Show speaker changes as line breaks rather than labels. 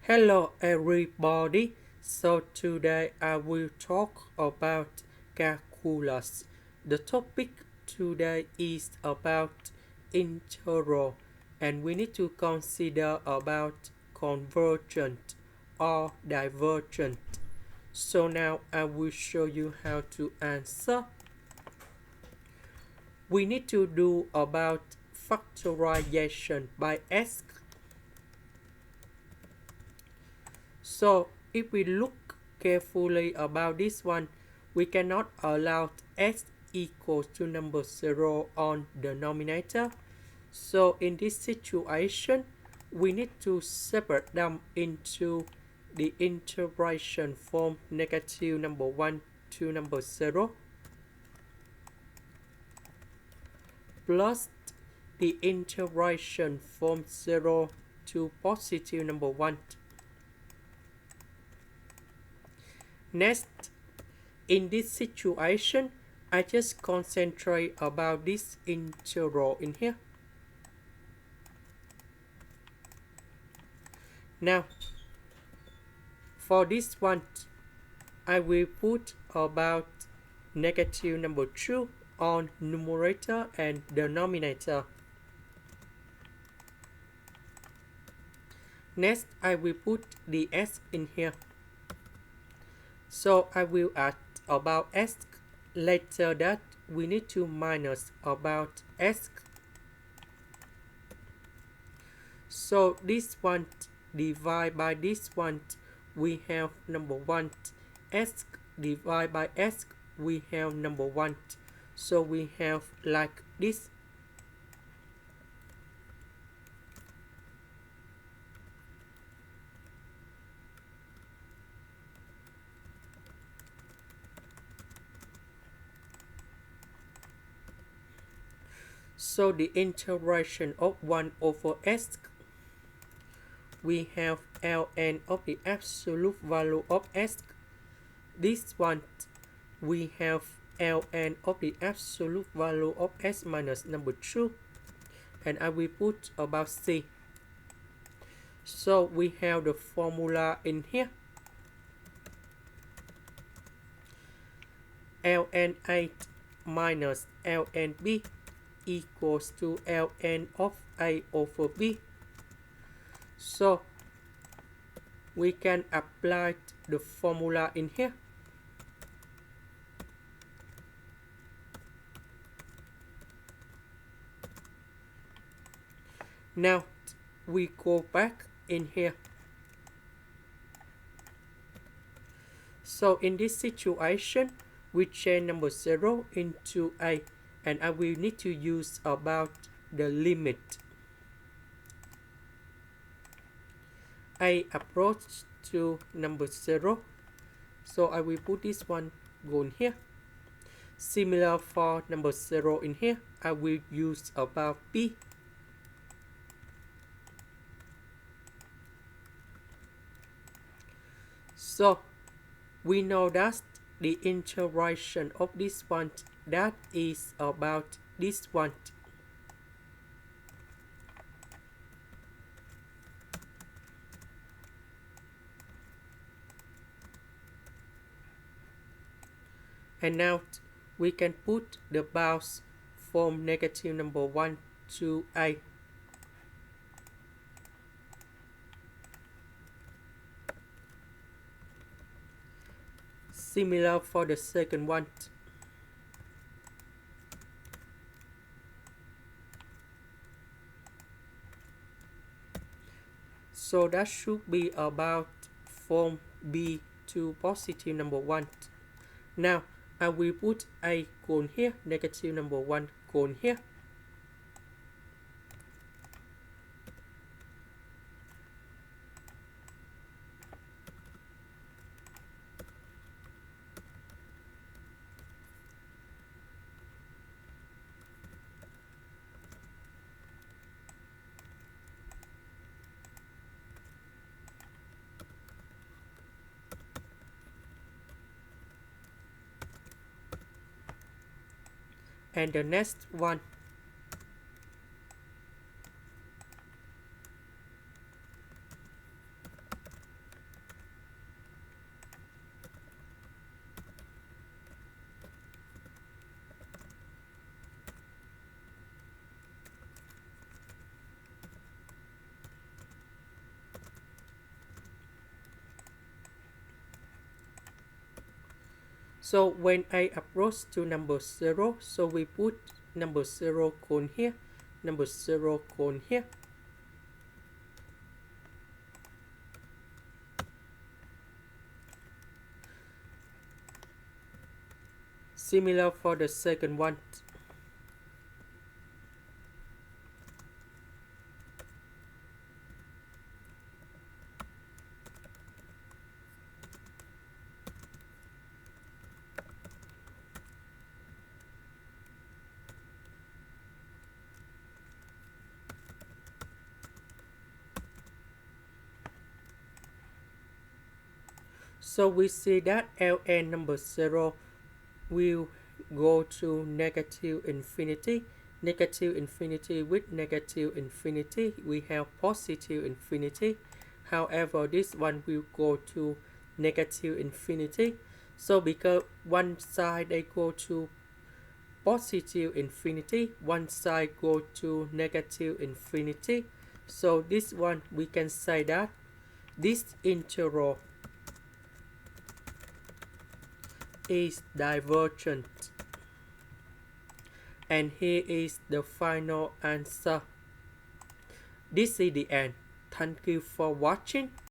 Hello everybody. So today I will talk about calculus. The topic today is about integral and we need to consider about convergent or divergent. So now I will show you how to answer. We need to do about factorization by S. So if we look carefully about this one, we cannot allow s equals to number 0 on the denominator. So in this situation, we need to separate them into the integration from negative number 1 to number 0 plus the integration from 0 to positive number 1. Next, in this situation, I just concentrate about this integral in here. Now, for this one, I will put about negative number 2 on numerator and denominator. Next, I will put the s in here. So I will add about s. Later that we need to minus about s. So this one divided by this one, we have number 1. S divided by s, we have number 1. So we have like this. So the integration of 1 over s, we have ln of the absolute value of s. This one, we have ln of the absolute value of s minus number 2. And I will put about c. So we have the formula in here. ln 8 minus ln b equals to ln of a over b. So we can apply the formula in here. Now we go back in here. So in this situation, we change number 0 into a, and I will need to use about the limit. A approach to number 0. So I will put this one going here. Similar for number 0 in here, I will use about b. So we know that the integration of this one, that is about this one. And now we can put the bounds from negative number 1 to a. Similar for the second one. So that should be about from b to positive number 1. Now I will put a cone here, negative number 1 cone here. And the next one, So when I approach to number 0, so we put number 0 cone here, number 0 cone here. Similar for the second one. So we see that Ln number 0 will go to negative infinity. Negative infinity with negative infinity, we have positive infinity. However, this one will go to negative infinity. So because one side they go to positive infinity, one side go to negative infinity. So this one we can say that this integral is divergent. And here is the final answer. This is the end. Thank you for watching.